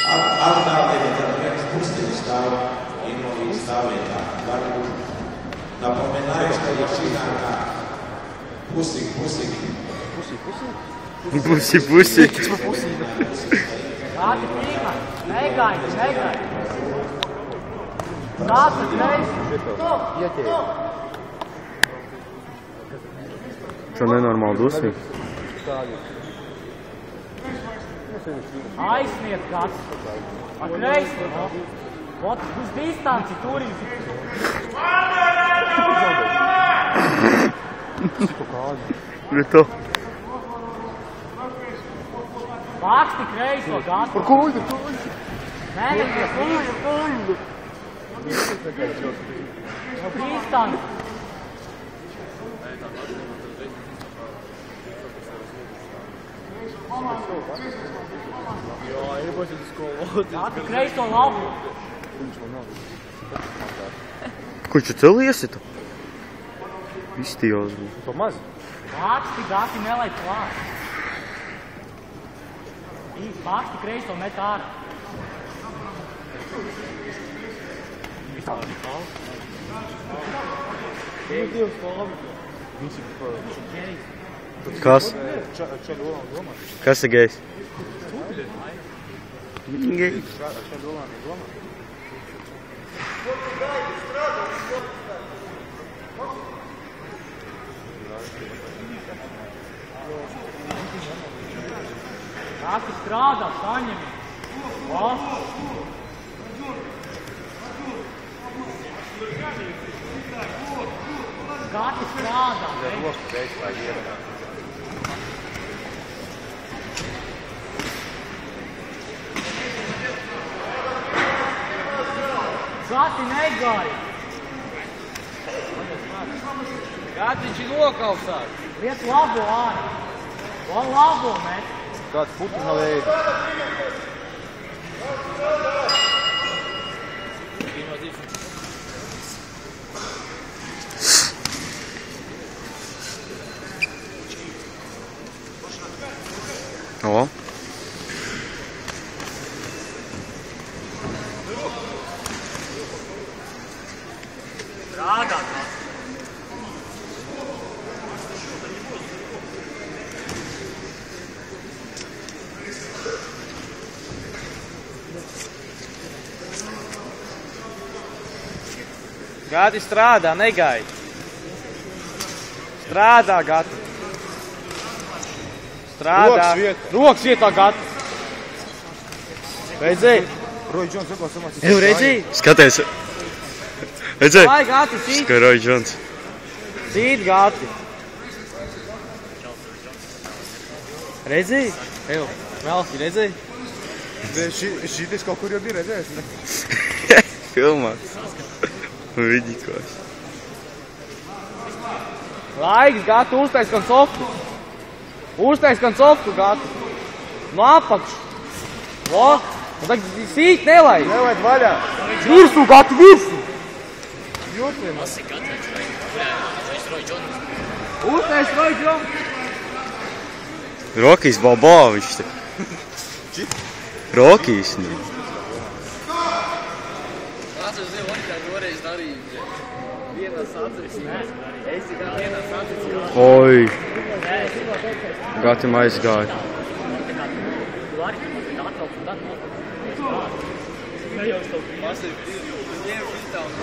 Attāliniet ar viens pustiņu stāv, invalīdu stāvietā. Varbūt napomenājuši, ka ir šī kā pusīgi. Pusi. Kādi tīkā? Negaidi. Kāds atreiz? Šo nenormāli dusmi. Aizsniet kāds. Atreiz. Uz distanci turīgi. Vieto. Baksti kreiso gadu. Par kuļu. Nē, kuļu. No distanci. Kādi kreiso labu. Ko tu celiesi tu? Izstījos. Pamaz. Baksti gati nelai klāt. Baksti kreiso met ārā. Kas? Kas ir gejs? Gejs. Kāds strādā, saņemi. Kāds strādā. Gati negāja. Gatiņš ir nokausās. Liet labo ārā. Labo met. Kāds putu nav ēdi. O. Strādā. Gati strādā, negaidi. Strādā, Gati. Strādā. Rokas vietā, Gati. Redzēji? Roy Jones atkal samācīs. Eju, redzēji? Skaties. Redzēji? Vai, Gati, sīt. Skaroji Džons. Sīt, Gati. Redzēji? Eju, Melki, redzēji? Šitis kaut kur jau bija redzējis, ne? Filmās. Vidikos. Laiks, Gati, uztais koncovku. Uztais koncovku, Gati. No apakšu. Lo. Un tagad sīt nelaid. Nelaid vaļā. Virsu, Gati, virsu. Jūtiem. Uztais Roy Jones. Rokijs Balbovičs te. Rokijs. Tas uz zinu, kā toreiz darīja. Vienā sacīcījās. Es tikai vienā sacīcījās. Oi. Gatim aizgāja.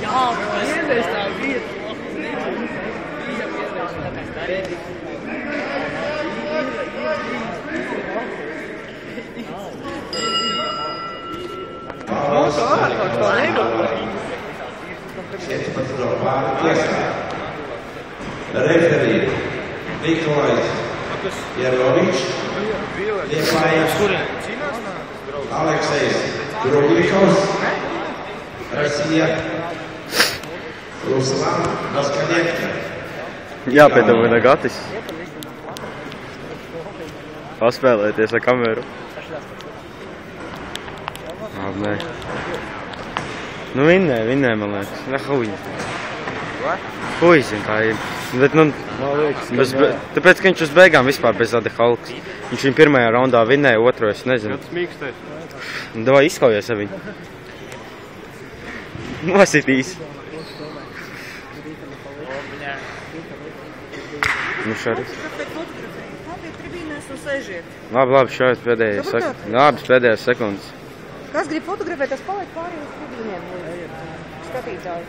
Jā, Vienreiz tā vieta. Referīt Nikolais Jerovičs, Liepājs Aleksejs Grublikovs, Rasija Ruslan Vaskaļieka. Jāpiedod man Gatis. Paspēlēties ar kameru. Nē. Nu vinnē, man liekas. Ne huļi. Huļi, zin kā ir. Bet, nu, Man liekas, ka bez, nē. tāpēc, ka viņš uz beigām vispār bez Adi Halks. Viņš viņu pirmajā raundā vinnēja, otro es nezinu. Tas mīkstais. Nu, davai izkaujies ar viņu. Nositīs. Nu, šādi. Labi, tribīnēs un sēžiet. Labi, šādi pēdējais sekundes. Labi, pēdējais sekundes. Kas grib fotografēt, tas paliek pārī uz tribīnēm. Skatītāji.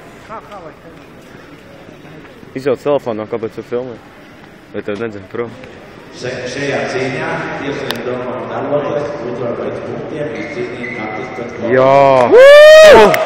Izjauc telefonu, kāpēc tu filmē? Vai tev nedzem prom? Šajā cīņā tiesiem domā dalotājs uzvar pēc punktiem, izcīnīt katrs pēc Jā!